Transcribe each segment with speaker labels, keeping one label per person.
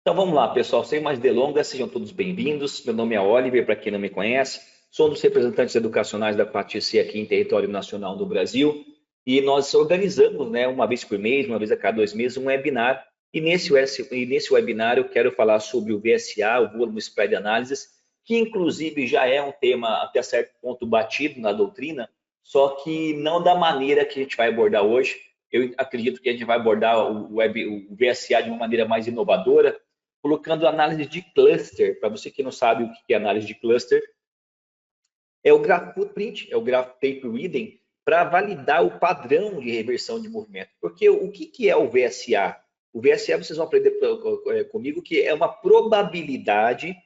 Speaker 1: Então vamos lá, pessoal, sem mais delongas, sejam todos bem-vindos. Meu nome é Oliver, para quem não me conhece, sou um dos representantes educacionais da 4TC aqui em território nacional do Brasil e nós organizamos, né, uma vez por mês, uma vez a cada 2 meses, um webinar e nesse webinar eu quero falar sobre o VSA, o Volume Spread Analysis, que inclusive já é um tema até certo ponto batido na doutrina, só que não da maneira que a gente vai abordar hoje. Eu acredito que a gente vai abordar o VSA de uma maneira mais inovadora, colocando análise de cluster. Para você que não sabe o que é análise de cluster, é o Graph Footprint, é o Graph Tape Reading, para validar o padrão de reversão de movimento. Porque o que é o VSA? O VSA, vocês vão aprender comigo, que é uma probabilidade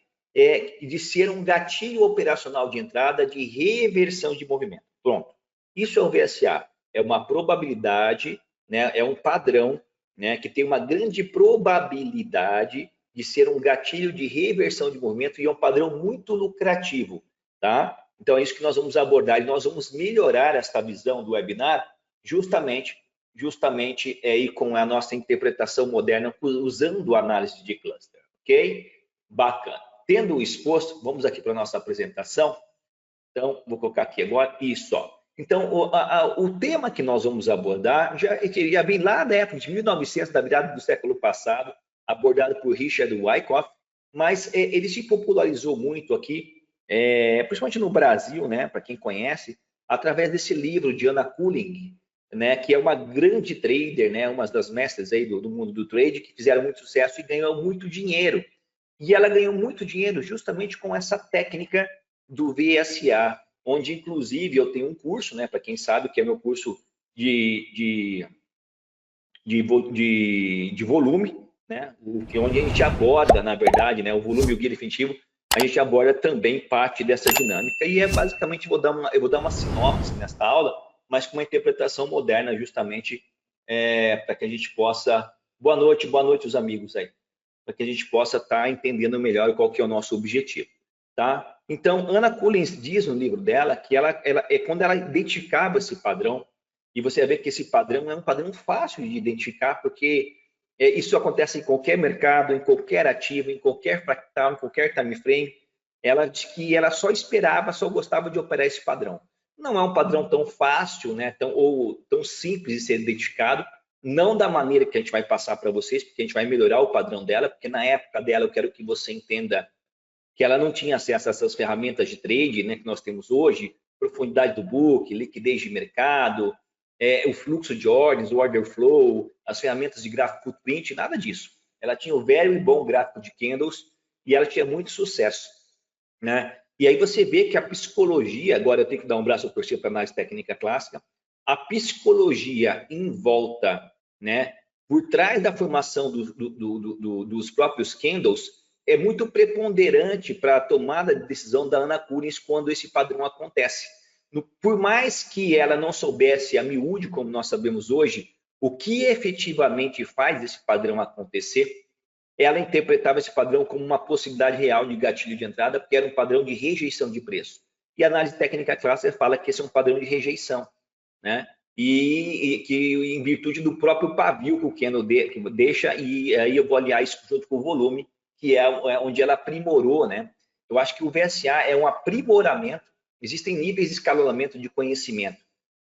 Speaker 1: de ser um gatilho operacional de entrada de reversão de movimento. Pronto. Isso é o VSA. É uma probabilidade, né, é um padrão, né, que tem uma grande probabilidade de ser um gatilho de reversão de movimento e é um padrão muito lucrativo, tá? Então é isso que nós vamos abordar e nós vamos melhorar esta visão do webinar justamente aí com a nossa interpretação moderna usando análise de cluster, ok? Bacana. Tendo o exposto, vamos aqui para a nossa apresentação. Então, vou colocar aqui agora, isso, ó. Então, o tema que nós vamos abordar já vem lá da época de 1900, da virada do século passado, abordado por Richard Wyckoff, mas ele se popularizou muito aqui, principalmente no Brasil, né, para quem conhece, através desse livro de Anna Cooling, né, que é uma grande trader, né, uma das mestras aí do mundo do trade, que fizeram muito sucesso e ganhou muito dinheiro. E ela ganhou muito dinheiro justamente com essa técnica do VSA, onde inclusive eu tenho um curso, né, para quem sabe, que é meu curso de volume, né, onde a gente aborda, na verdade, né, o volume e o guia definitivo, a gente aborda também parte dessa dinâmica e basicamente eu vou dar uma sinopse nesta aula, mas com uma interpretação moderna justamente para que a gente possa... Boa noite os amigos aí, para que a gente possa estar entendendo melhor qual que é o nosso objetivo, tá? Então, Anna Collins diz no livro dela que quando ela identificava esse padrão, e você vai ver que esse padrão é um padrão fácil de identificar, porque isso acontece em qualquer mercado, em qualquer ativo, em qualquer fractal, em qualquer time frame. Ela diz que ela só esperava, só gostava de operar esse padrão. Não é um padrão tão fácil, né, tão simples de ser identificado, não da maneira que a gente vai passar para vocês, porque a gente vai melhorar o padrão dela, porque na época dela eu quero que você entenda que ela não tinha acesso a essas ferramentas de trade, né, que nós temos hoje, profundidade do book, liquidez de mercado, o fluxo de ordens, o order flow, as ferramentas de gráfico footprint, nada disso. Ela tinha o velho e bom gráfico de candles e ela tinha muito sucesso, né? E aí você vê que a psicologia, agora eu tenho que dar um braço a torcer para a análise técnica clássica, a psicologia em volta, né, por trás da formação dos próprios candles, é muito preponderante para a tomada de decisão da Anna Collins quando esse padrão acontece. Por mais que ela não soubesse a miúde, como nós sabemos hoje, o que efetivamente faz esse padrão acontecer, ela interpretava esse padrão como uma possibilidade real de gatilho de entrada, porque era um padrão de rejeição de preço. E a análise técnica clássica fala que esse é um padrão de rejeição, né? E que em virtude do próprio pavio que o Kennel deixa, e aí eu vou aliar isso junto com o volume, que é onde ela aprimorou, né? Eu acho que o VSA é um aprimoramento, existem níveis de escalonamento de conhecimento.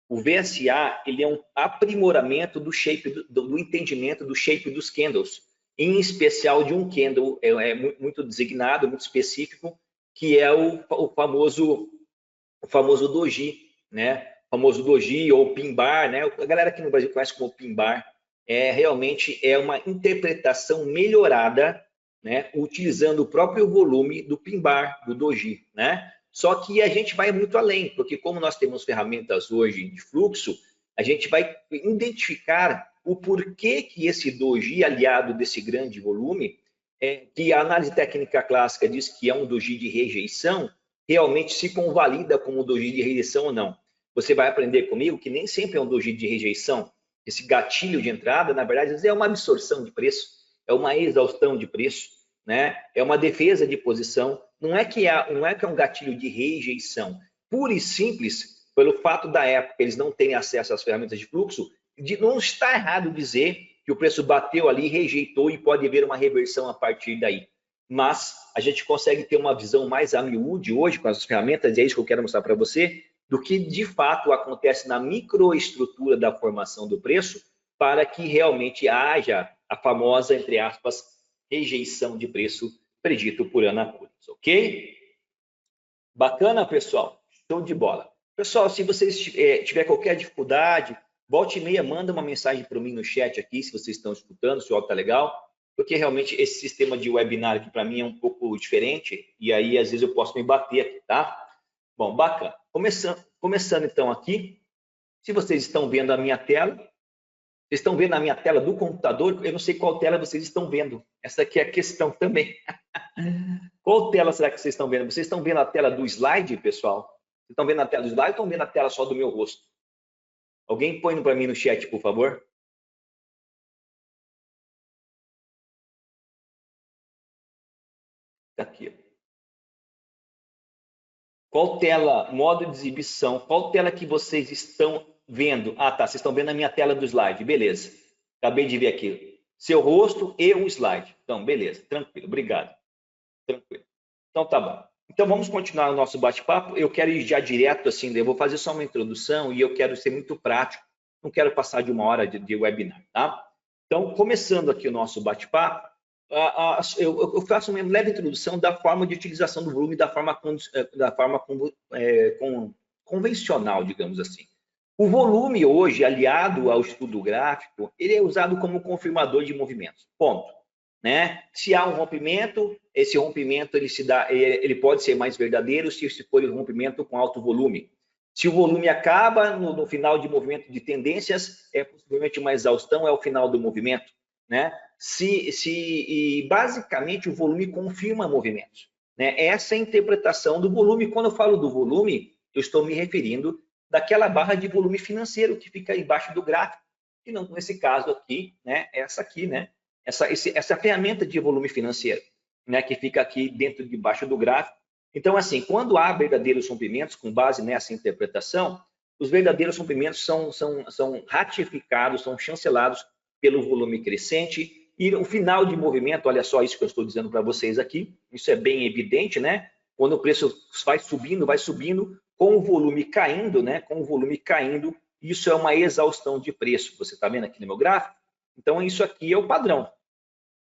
Speaker 1: O VSA, ele é um aprimoramento do shape, do entendimento do shape dos candles, em especial de um candle muito designado, muito específico, que é o famoso doji, né? O famoso doji ou pin bar, né? A galera aqui no Brasil conhece como pin bar. Realmente é uma interpretação melhorada, né? Utilizando o próprio volume do pin bar, do doji, né? Só que a gente vai muito além, porque como nós temos ferramentas hoje de fluxo, a gente vai identificar o porquê que esse doji, aliado desse grande volume, que a análise técnica clássica diz que é um doji de rejeição, realmente se convalida como doji de rejeição ou não. Você vai aprender comigo que nem sempre é um doji de rejeição. Esse gatilho de entrada, na verdade, é uma absorção de preço, é uma exaustão de preço, né? É uma defesa de posição. Não é que é um gatilho de rejeição. Pura e simples, pelo fato da época eles não terem acesso às ferramentas de fluxo, não está errado dizer que o preço bateu ali, rejeitou e pode haver uma reversão a partir daí. Mas a gente consegue ter uma visão mais a miúde hoje com as ferramentas, e é isso que eu quero mostrar para você, do que de fato acontece na microestrutura da formação do preço, para que realmente haja a famosa, entre aspas, rejeição de preço predito por Anacurus, ok? Bacana, pessoal? Show de bola. Pessoal, se vocês tiver qualquer dificuldade, volte e meia, manda uma mensagem para mim no chat aqui, se vocês estão escutando, se o áudio está legal, porque realmente esse sistema de webinar aqui para mim é um pouco diferente, e aí às vezes eu posso me bater aqui, tá? Bom, bacana. Começando então aqui, se vocês estão vendo a minha tela, vocês estão vendo a minha tela do computador, eu não sei qual tela vocês estão vendo, essa aqui é a questão também. Qual tela será que vocês estão vendo? Vocês estão vendo a tela do slide, pessoal? Vocês estão vendo a tela do slide ou estão vendo a tela só do meu rosto? Alguém põe para mim no chat, por favor? Tá aqui. Qual tela, modo de exibição, qual tela que vocês estão vendo? Ah, tá, vocês estão vendo a minha tela do slide, beleza. Acabei de ver aqui. Seu rosto e o slide. Então, beleza, tranquilo, obrigado. Tranquilo. Então, tá bom. Então, vamos continuar o nosso bate-papo. Eu quero ir já direto, assim, eu vou fazer só uma introdução e eu quero ser muito prático. Não quero passar de 1 hora de webinar, tá? Então, começando aqui o nosso bate-papo, eu faço uma leve introdução da forma de utilização do volume da forma convencional, digamos assim. O volume hoje, aliado ao estudo gráfico, ele é usado como confirmador de movimentos, ponto. Né? Se há um rompimento, esse rompimento ele pode ser mais verdadeiro se for um rompimento com alto volume. Se o volume acaba no final de movimento de tendências, é possivelmente uma exaustão, é o final do movimento. Né? E basicamente o volume confirma movimentos. Né? Essa é a interpretação do volume. Quando eu falo do volume, eu estou me referindo daquela barra de volume financeiro que fica embaixo do gráfico, e não nesse caso aqui, né? Essa aqui, né? Essa ferramenta de volume financeiro, né? Que fica aqui dentro de baixo do gráfico. Então, assim, quando há verdadeiros rompimentos, com base nessa interpretação, os verdadeiros rompimentos são ratificados, são chancelados pelo volume crescente, e o final de movimento, olha só isso que eu estou dizendo para vocês aqui, isso é bem evidente, né? Quando o preço vai subindo, com o volume caindo, né? Com o volume caindo, isso é uma exaustão de preço. Você está vendo aqui no meu gráfico? Então, isso aqui é o padrão.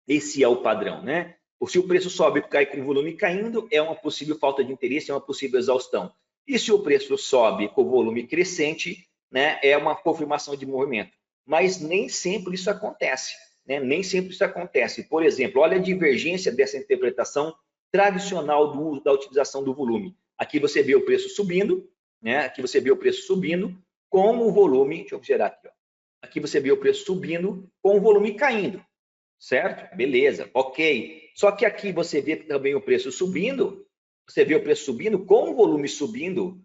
Speaker 1: Esse é o padrão, né? Se o preço sobe e cai com o volume caindo, é uma possível falta de interesse, é uma possível exaustão. E se o preço sobe com o volume crescente, né? É uma confirmação de movimento. Mas nem sempre isso acontece, né? Nem sempre isso acontece. Por exemplo, olha a divergência dessa interpretação tradicional da utilização do volume. Aqui você vê o preço subindo, né? Aqui você vê o preço subindo com o volume, deixa eu gerar aqui, ó. Aqui você vê o preço subindo com o volume caindo, certo? Beleza, ok. Só que aqui você vê também o preço subindo, você vê o preço subindo com o volume subindo,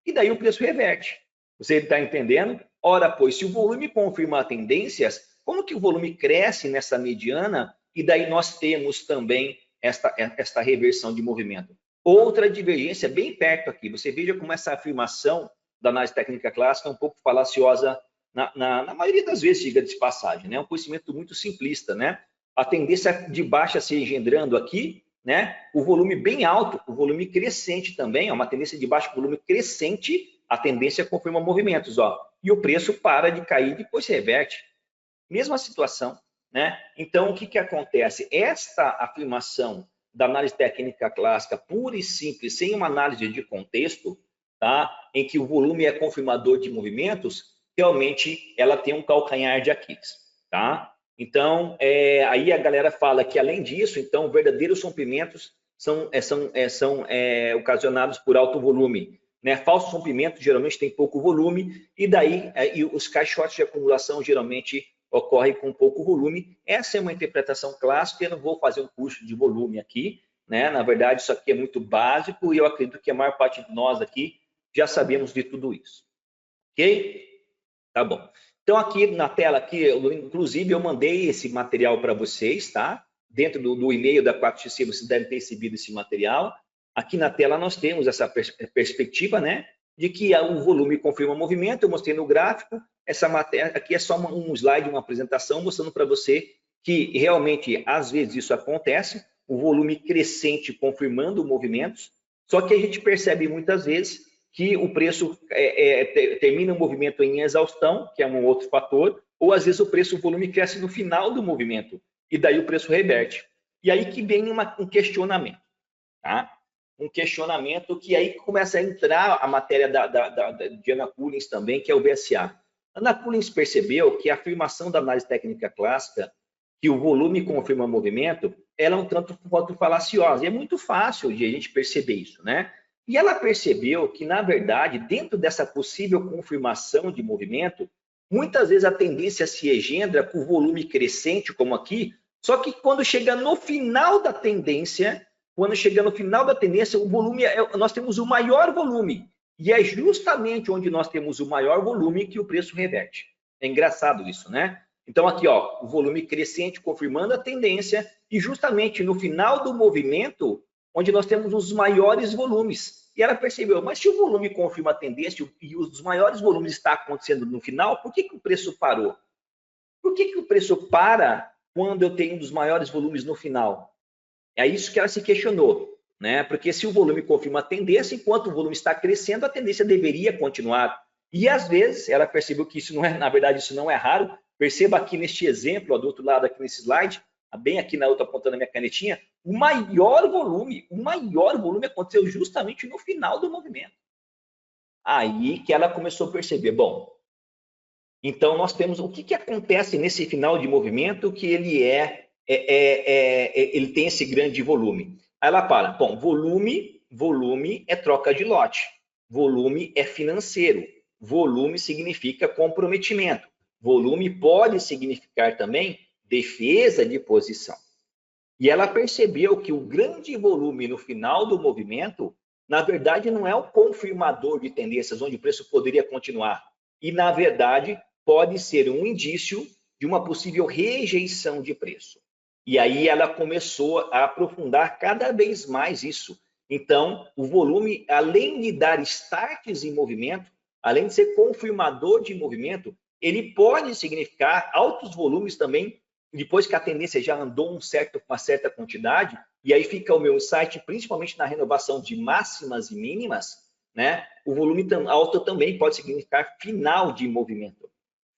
Speaker 1: e daí o preço reverte. Você está entendendo? Ora, pois, se o volume confirma tendências, como que o volume cresce nessa mediana e daí nós temos também esta reversão de movimento? Outra divergência bem perto aqui. Você veja como essa afirmação da análise técnica clássica é um pouco falaciosa na maioria das vezes, diga-se de passagem, né? É um conhecimento muito simplista, né? A tendência de baixa se engendrando aqui, né? O volume bem alto, o volume crescente também, uma tendência de baixo volume crescente, a tendência confirma movimentos, ó. E o preço para de cair e depois se reverte. Mesma situação, né? Então, o que acontece? Esta afirmação da análise técnica clássica pura e simples, sem uma análise de contexto, tá? Em que o volume é confirmador de movimentos, realmente ela tem um calcanhar de Aquiles, tá? Então, aí a galera fala que, além disso, então, verdadeiros rompimentos são ocasionados por alto volume, né? Falsos rompimentos geralmente têm pouco volume, e daí os caixotes de acumulação geralmente ocorrem com pouco volume. Essa é uma interpretação clássica, eu não vou fazer um curso de volume aqui, né? Na verdade, isso aqui é muito básico, e eu acredito que a maior parte de nós aqui já sabemos de tudo isso. Ok? Tá bom. Então, aqui na tela, aqui, inclusive, eu mandei esse material para vocês, tá? Dentro do e-mail da 4XC, vocês devem ter recebido esse material. Aqui na tela nós temos essa perspectiva, né? De que o volume confirma movimento, eu mostrei no gráfico, essa matéria aqui é só um slide, uma apresentação mostrando para você que realmente às vezes isso acontece, o volume crescente confirmando movimentos, só que a gente percebe muitas vezes que o preço termina o movimento em exaustão, que é um outro fator, ou às vezes o volume cresce no final do movimento, e daí o preço reverte. E aí que vem um questionamento, tá? Um questionamento que aí começa a entrar a matéria de Ana Coolins também, que é o BSA. Ana Coolins percebeu que a afirmação da análise técnica clássica, que o volume confirma movimento, ela é um tanto quanto falaciosa. E é muito fácil de a gente perceber isso, né? E ela percebeu que, na verdade, dentro dessa possível confirmação de movimento, muitas vezes a tendência se engendra com o volume crescente, como aqui, só que quando chega no final da tendência, o volume, nós temos o maior volume. E é justamente onde nós temos o maior volume que o preço reverte. É engraçado isso, né? Então, aqui, ó, o volume crescente confirmando a tendência e justamente no final do movimento, onde nós temos os maiores volumes. E ela percebeu, mas se o volume confirma a tendência e os maiores volumes estão acontecendo no final, por que o preço parou? Por que o preço para quando eu tenho um dos maiores volumes no final? É isso que ela se questionou, né? Porque se o volume confirma a tendência, enquanto o volume está crescendo, a tendência deveria continuar. E às vezes ela percebeu que isso não é, na verdade, isso não é raro. Perceba aqui neste exemplo, ó, do outro lado aqui nesse slide, bem aqui na outra ponta da minha canetinha, o maior volume aconteceu justamente no final do movimento. Aí que ela começou a perceber, bom, então nós temos o que acontece nesse final de movimento que ele ele tem esse grande volume. Aí ela fala, bom, volume é troca de lote, volume é financeiro, volume significa comprometimento, volume pode significar também defesa de posição. E ela percebeu que o grande volume no final do movimento, na verdade, não é o confirmador de tendências onde o preço poderia continuar. E, na verdade, pode ser um indício de uma possível rejeição de preço. E aí ela começou a aprofundar cada vez mais isso. Então, o volume, além de dar starts em movimento, além de ser confirmador de movimento, ele pode significar altos volumes também, depois que a tendência já andou uma certa quantidade, e aí fica o meu insight, principalmente na renovação de máximas e mínimas, né? O volume alto também pode significar final de movimento.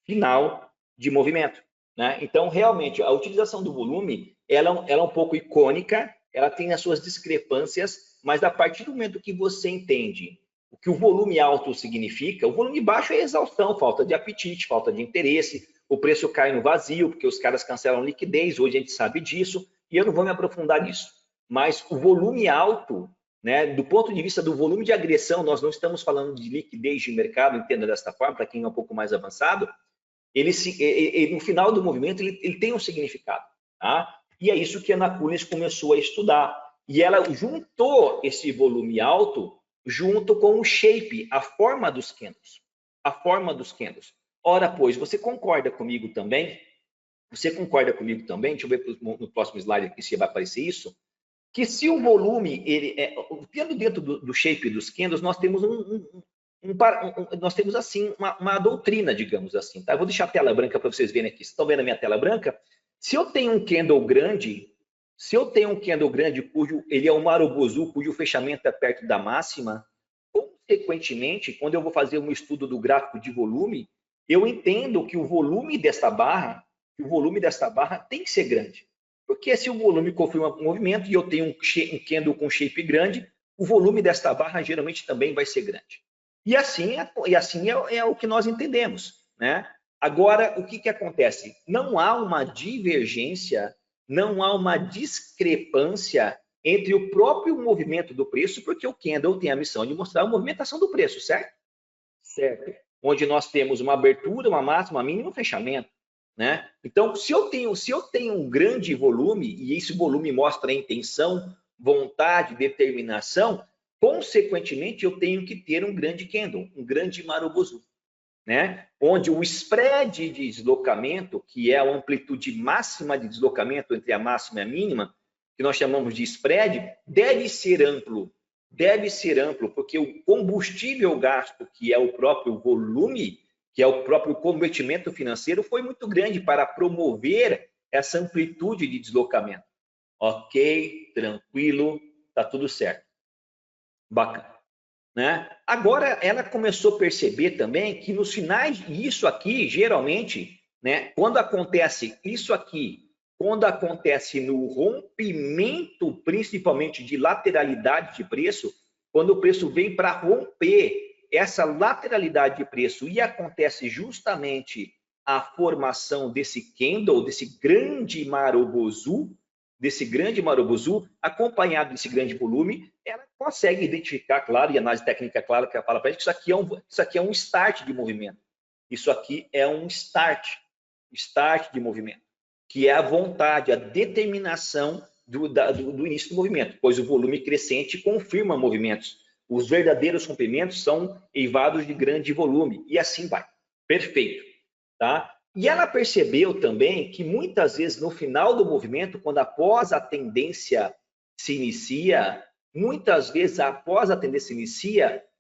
Speaker 1: Final de movimento, né? Então, realmente, a utilização do volume, ela é um pouco icônica, ela tem as suas discrepâncias, mas a partir do momento que você entende o que o volume alto significa, o volume baixo é exaustão, falta de apetite, falta de interesse, o preço cai no vazio, porque os caras cancelam liquidez, hoje a gente sabe disso, e eu não vou me aprofundar nisso. Mas o volume alto, né, do ponto de vista do volume de agressão, nós não estamos falando de liquidez de mercado, entenda desta forma, para quem é um pouco mais avançado, ele no final do movimento, ele tem um significado. Tá? E é isso que a Ana Coolins começou a estudar. E ela juntou esse volume alto junto com o shape, a forma dos candles. A forma dos candles. Ora, pois, você concorda comigo também? Você concorda comigo também? Deixa eu ver no próximo slide aqui se vai aparecer isso. Que se o volume, tendo dentro do shape dos candles, nós temos nós temos assim uma doutrina, digamos assim. Tá? Eu vou deixar a tela branca para vocês verem aqui. Vocês estão vendo a minha tela branca? Se eu tenho um candle grande, cujo ele é um Marubozu, cujo fechamento é perto da máxima, consequentemente, quando eu vou fazer um estudo do gráfico de volume, eu entendo que o volume desta barra tem que ser grande. Porque se o volume confirma o movimento e eu tenho um candle com shape grande, o volume desta barra geralmente também vai ser grande. E assim é o que nós entendemos, né? Agora, o que acontece? Não há uma divergência, não há uma discrepância entre o próprio movimento do preço, porque o candle tem a missão de mostrar a movimentação do preço, certo? Certo. Onde nós temos uma abertura, uma máxima, uma mínima, um fechamento, né? Então, se eu tenho um grande volume, e esse volume mostra a intenção, vontade, determinação, consequentemente, eu tenho que ter um grande candle, um grande Marubozu, né? Onde o spread de deslocamento, que é a amplitude máxima de deslocamento entre a máxima e a mínima, que nós chamamos de spread, deve ser amplo, porque o combustível gasto, que é o próprio volume, que é o próprio convertimento financeiro, foi muito grande para promover essa amplitude de deslocamento. Ok, tranquilo, tá tudo certo. Bacana. Né? Agora, ela começou a perceber também que nos finais, isso aqui, geralmente, né, quando acontece isso aqui, quando acontece no rompimento, principalmente de lateralidade de preço, quando o preço vem para romper essa lateralidade de preço e acontece justamente a formação desse candle, desse grande marobozu, acompanhado desse grande volume, ela consegue identificar, claro, e a análise técnica, claro, que fala para a gente que isso aqui é um start de movimento. Isso aqui é um start de movimento, que é a vontade, a determinação do início do movimento, pois o volume crescente confirma movimentos. Os verdadeiros rompimentos são eivados de grande volume, e assim vai. Perfeito. Tá? E ela percebeu também que muitas vezes no final do movimento, quando após a tendência se inicia,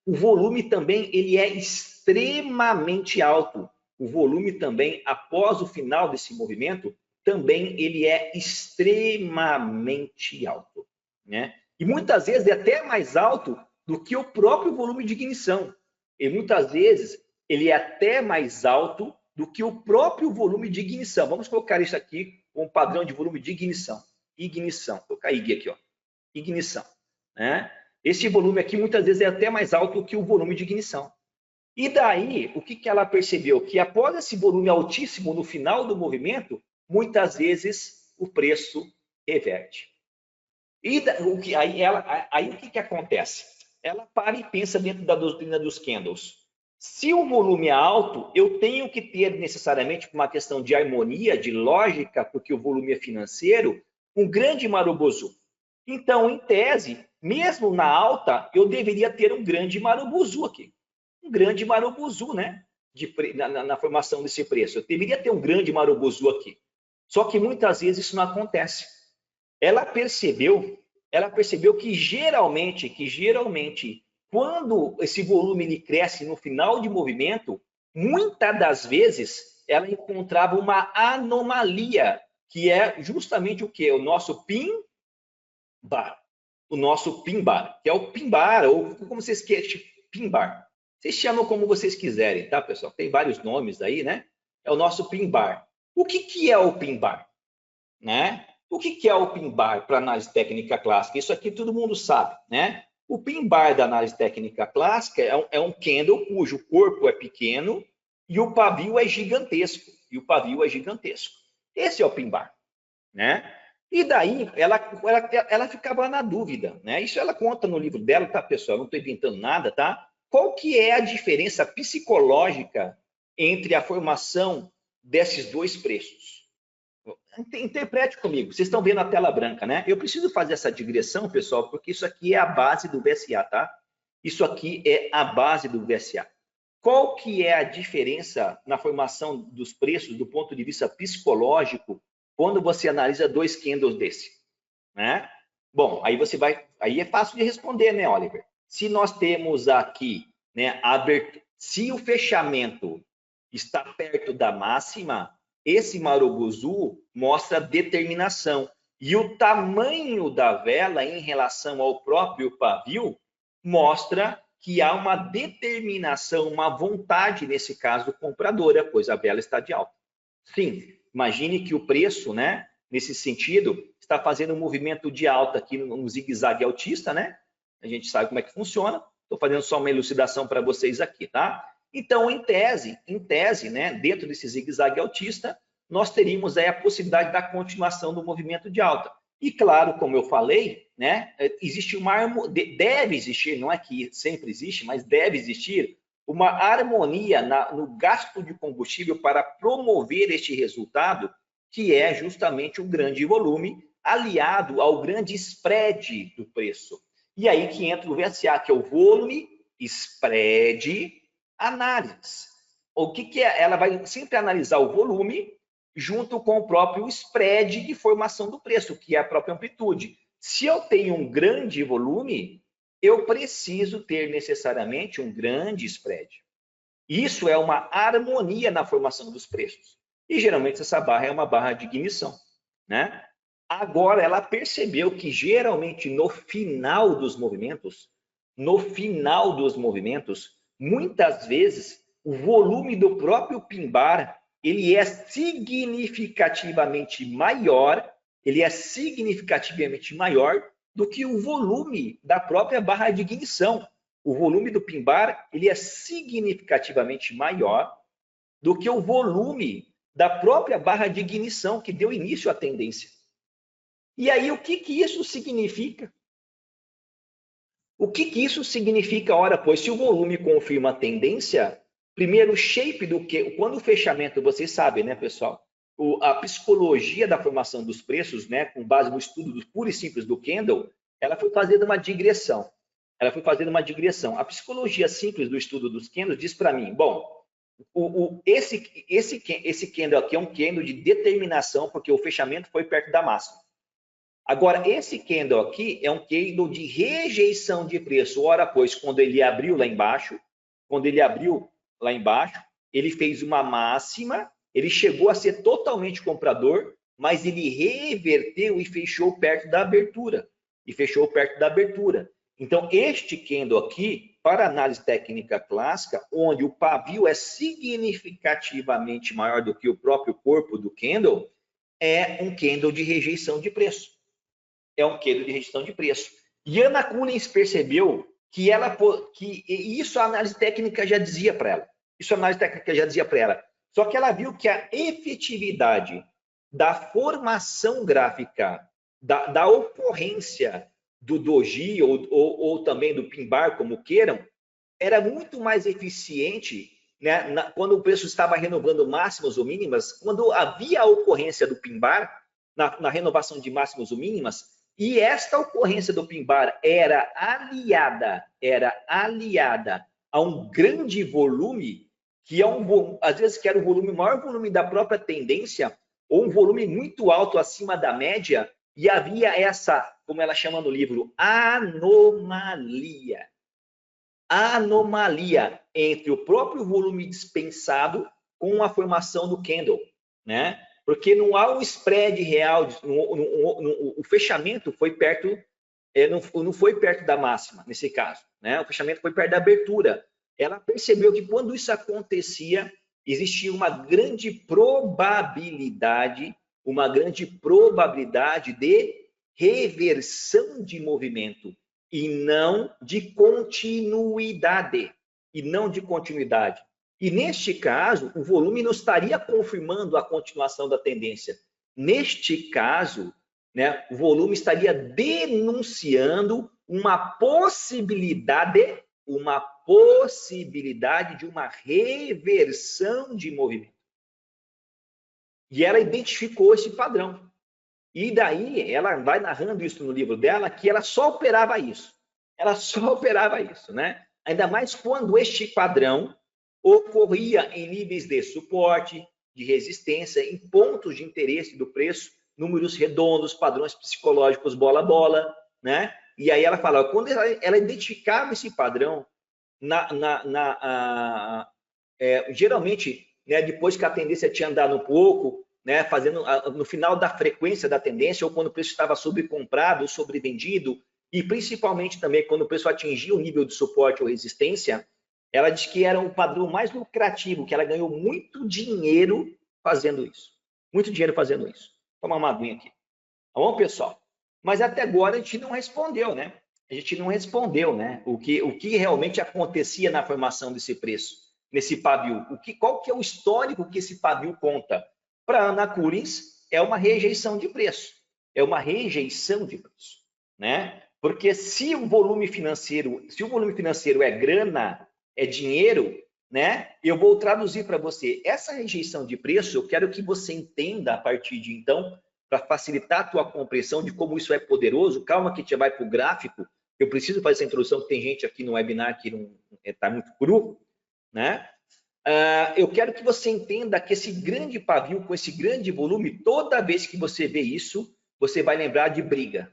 Speaker 1: o volume também ele é extremamente alto. O volume também, após o final desse movimento, também ele é extremamente alto, né? E muitas vezes é até mais alto do que o próprio volume de ignição. E muitas vezes ele é até mais alto do que o próprio volume de ignição. Vamos colocar isso aqui como padrão de volume de ignição. Vou colocar IG aqui, ó. Ignição, né? Esse volume aqui muitas vezes é até mais alto do que o volume de ignição. E daí, o que ela percebeu? Que após esse volume altíssimo no final do movimento, muitas vezes o preço reverte. E aí o que acontece? Ela para e pensa dentro da doutrina dos candles. Se o volume é alto, eu tenho que ter necessariamente, por uma questão de harmonia, de lógica, porque o volume é financeiro, um grande marobozu. Então, em tese, mesmo na alta, eu deveria ter um grande marobozu aqui. Um grande marobozu, né? Na formação desse preço. Eu deveria ter um grande marobozu aqui. Só que muitas vezes isso não acontece. Ela percebeu que geralmente, quando esse volume ele cresce no final de movimento, muitas das vezes ela encontrava uma anomalia, que é justamente o que? O nosso pin bar. O nosso pin bar, que é o pin bar, ou como vocês querem, pin bar. Vocês chamam como vocês quiserem, tá, pessoal? Tem vários nomes aí, né? É o nosso pin bar. O que é o pin bar? Né? O que é o pin bar para análise técnica clássica? Isso aqui todo mundo sabe, né? O pin bar da análise técnica clássica é um candle cujo corpo é pequeno e o pavio é gigantesco. Esse é o pin bar, né? E daí ela ficava na dúvida, né? Isso ela conta no livro dela, tá, pessoal? Eu não estou inventando nada, tá? Qual que é a diferença psicológica entre a formação desses dois preços? Interprete comigo. Vocês estão vendo a tela branca, né? Eu preciso fazer essa digressão, pessoal, porque isso aqui é a base do VSA, tá? Isso aqui é a base do VSA. Qual que é a diferença na formação dos preços do ponto de vista psicológico quando você analisa dois candles desse, né? Bom, aí é fácil de responder, né, Oliver? Se nós temos aqui, né, se o fechamento está perto da máxima, esse marobozu mostra determinação. E o tamanho da vela em relação ao próprio pavio mostra que há uma determinação, uma vontade, nesse caso, compradora, pois a vela está de alta. Sim, imagine que o preço, né, nesse sentido, está fazendo um movimento de alta aqui no zigue-zague altista, né? A gente sabe como é que funciona. Estou fazendo só uma elucidação para vocês aqui, tá? Então, em tese, né, dentro desse zigue-zague altista, nós teríamos aí a possibilidade da continuação do movimento de alta. E claro, como eu falei, né, deve existir, não é que sempre existe, mas deve existir uma harmonia no gasto de combustível para promover este resultado, que é justamente o grande volume aliado ao grande spread do preço. E aí que entra o VSA, que é o volume spread análise. O que é? Ela vai sempre analisar o volume junto com o próprio spread de formação do preço, que é a própria amplitude. Se eu tenho um grande volume, eu preciso ter necessariamente um grande spread. Isso é uma harmonia na formação dos preços. E geralmente essa barra é uma barra de ignição, né? Agora ela percebeu que geralmente no final dos movimentos, muitas vezes o volume do próprio pin bar, ele é significativamente maior do que o volume da própria barra de ignição. O volume do pin bar, ele é significativamente maior do que o volume da própria barra de ignição que deu início à tendência. E aí, o que isso significa? O que isso significa? Ora, pois, se o volume confirma a tendência, primeiro, o shape do que... Quando o fechamento, vocês sabem, né, pessoal? A psicologia da formação dos preços, né, com base no estudo puro e simples do Kendall, ela foi fazendo uma digressão. A psicologia simples do estudo dos Kendall diz para mim, bom, esse candle aqui é um candle de determinação, porque o fechamento foi perto da máxima. Agora, esse candle aqui é um candle de rejeição de preço. Ora, pois, quando ele abriu lá embaixo, ele fez uma máxima, ele chegou a ser totalmente comprador, mas ele reverteu e fechou perto da abertura. Então, este candle aqui, para análise técnica clássica, onde o pavio é significativamente maior do que o próprio corpo do candle, é um candle de rejeição de preço. E Ana Kunins percebeu que isso a análise técnica já dizia para ela. Só que ela viu que a efetividade da formação gráfica, da ocorrência do doji ou também do pin bar, como queiram, era muito mais eficiente, né, quando o preço estava renovando máximas ou mínimas, quando havia a ocorrência do pin bar, na renovação de máximas ou mínimas, e esta ocorrência do pin bar era aliada a um grande volume, que às vezes que era o maior volume da própria tendência, ou um volume muito alto acima da média, e havia essa, como ela chama no livro, anomalia entre o próprio volume dispensado com a formação do candle, né? Porque não há um spread real, o fechamento foi perto, não foi perto da máxima, nesse caso, né? O fechamento foi perto da abertura. Ela percebeu que quando isso acontecia, existia uma grande probabilidade de reversão de movimento e não de continuidade. E neste caso, o volume não estaria confirmando a continuação da tendência. Neste caso, né, o volume estaria denunciando uma possibilidade de uma reversão de movimento. E ela identificou esse padrão. E daí, ela vai narrando isso no livro dela, que ela só operava isso. Né? Ainda mais quando este padrão ocorria em níveis de suporte, de resistência, em pontos de interesse do preço, números redondos, padrões psicológicos bola-bola, né? E aí ela fala, quando ela identificava esse padrão, geralmente, né, depois que a tendência tinha andado um pouco, né, fazendo no final da frequência da tendência, ou quando o preço estava sobrecomprado ou sobrevendido, e principalmente também quando o preço atingia o nível de suporte ou resistência, ela diz que era o padrão mais lucrativo, que ela ganhou muito dinheiro fazendo isso. Vou tomar uma aguinha aqui. Tá bom, pessoal? Mas até agora a gente não respondeu, né? O que realmente acontecia na formação desse preço, nesse pavio. Qual que é o histórico que esse pavio conta? Para Ana Kunins, é uma rejeição de preço. Né? Porque se o volume financeiro é grana, é dinheiro, né? Eu vou traduzir para você. Essa rejeição de preço, eu quero que você entenda a partir de então, para facilitar a tua compreensão de como isso é poderoso. Calma que a gente vai para o gráfico. Eu preciso fazer essa introdução, porque tem gente aqui no webinar que não está muito cru, né? Eu quero que você entenda que esse grande pavio, com esse grande volume, toda vez que você vê isso, você vai lembrar de briga.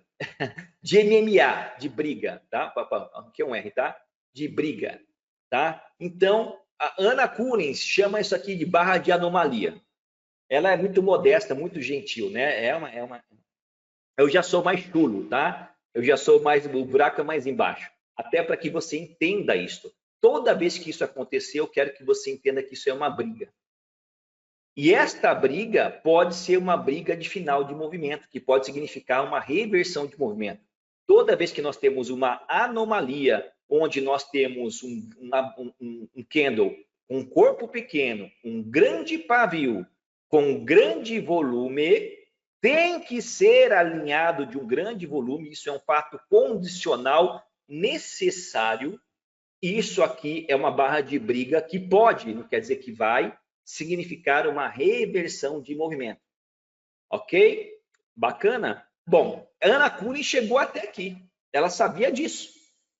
Speaker 1: De MMA, de briga, tá? Aqui é um R, tá? De briga, tá? Então, a Ana Collins chama isso aqui de barra de anomalia. Ela é muito modesta, muito gentil, né? Eu já sou mais chulo, tá? Eu já sou mais, o buraco é mais embaixo. Até para que você entenda isso. Toda vez que isso acontecer, eu quero que você entenda que isso é uma briga. E esta briga pode ser uma briga de final de movimento, que pode significar uma reversão de movimento. Toda vez que nós temos uma anomalia, onde nós temos um candle, um corpo pequeno, um grande pavio, com grande volume, tem que ser alinhado de um grande volume, isso é um fato condicional necessário. Isso aqui é uma barra de briga que pode, não quer dizer que vai, significar uma reversão de movimento. Ok? Bacana? Bom, Ana Collins chegou até aqui. Ela sabia disso.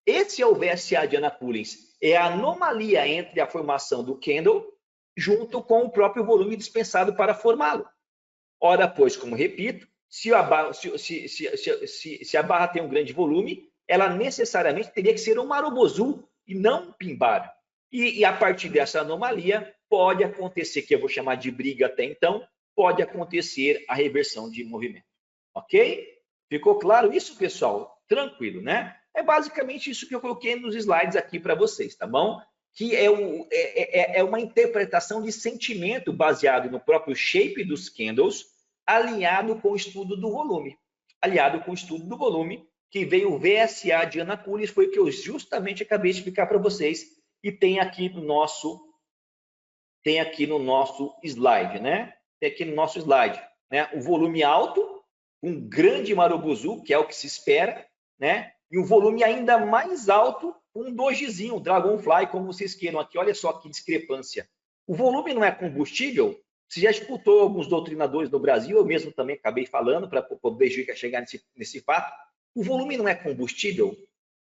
Speaker 1: Esse é o VSA de Ana Collins. É a anomalia entre a formação do candle junto com o próprio volume dispensado para formá-lo. Ora, pois, como repito, se a barra tem um grande volume, ela necessariamente teria que ser um marobozu e não um pimbar. E a partir dessa anomalia, pode acontecer, que eu vou chamar de briga até então, pode acontecer a reversão de movimento. Ok? Ficou claro isso, pessoal? Tranquilo, né? É basicamente isso que eu coloquei nos slides aqui para vocês, tá bom? Que é uma interpretação de sentimento baseado no próprio shape dos candles, alinhado com o estudo do volume. Aliado com o estudo do volume, que veio o VSA de Ana Collins, foi o que eu justamente acabei de explicar para vocês, e tem aqui no nosso slide, né? Tem aqui no nosso slide, né? O volume alto, um grande marubuzu, que é o que se espera, né? E um volume ainda mais alto, um dojizinho, um Dragonfly, como vocês queiram aqui. Olha só que discrepância. O volume não é combustível? Você já escutou alguns doutrinadores no Brasil, eu mesmo também acabei falando para poder chegar nesse fato. O volume não é combustível?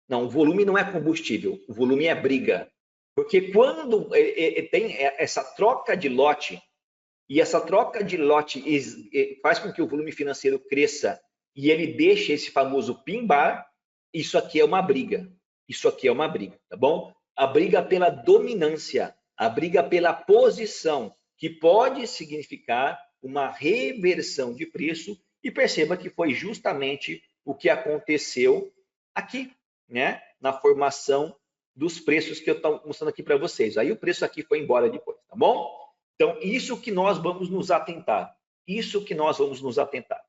Speaker 1: Não, o volume não é combustível, o volume é briga. Porque quando tem essa troca de lote, e essa troca de lote faz com que o volume financeiro cresça e ele deixe esse famoso pin-bar, isso aqui é uma briga. Isso aqui é uma briga, tá bom? A briga pela dominância, a briga pela posição, que pode significar uma reversão de preço, e perceba que foi justamente o que aconteceu aqui, né? Na formação dos preços que eu estou mostrando aqui para vocês. Aí o preço aqui foi embora depois, tá bom? Então, isso que nós vamos nos atentar. Isso que nós vamos nos atentar.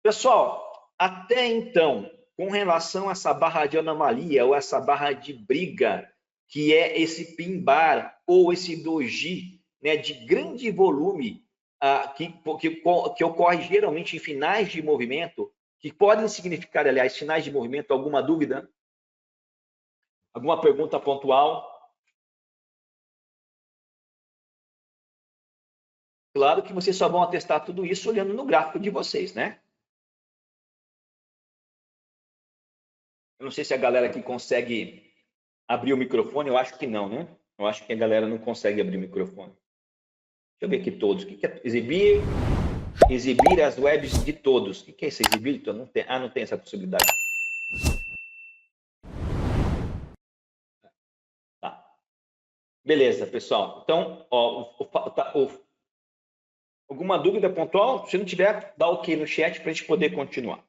Speaker 1: Pessoal, até então, com relação a essa barra de anomalia ou essa barra de briga, que é esse pin-bar ou esse doji, né, de grande volume, que ocorre geralmente em finais de movimento, que podem significar, aliás, finais de movimento. Alguma dúvida? Alguma pergunta pontual? Claro que vocês só vão atestar tudo isso olhando no gráfico de vocês, né? Eu não sei se a galera aqui consegue abrir o microfone, eu acho que não, né? Eu acho que a galera não consegue abrir o microfone. Deixa eu ver aqui todos. O que é exibir? Exibir as webs de todos. O que é isso? Exibir? Não tem, não tem essa possibilidade. Tá. Beleza, pessoal. Então, alguma dúvida pontual? Se não tiver, dá ok no chat para a gente poder continuar.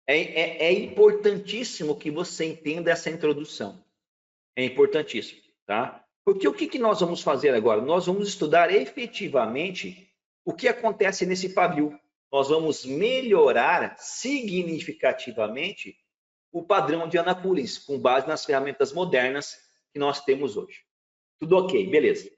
Speaker 1: É importantíssimo que você entenda essa introdução. É importantíssimo, tá? Porque o que nós vamos fazer agora? Nós vamos estudar efetivamente o que acontece nesse pavio. Nós vamos melhorar significativamente o padrão de Ana Collins, com base nas ferramentas modernas que nós temos hoje. Tudo ok, beleza.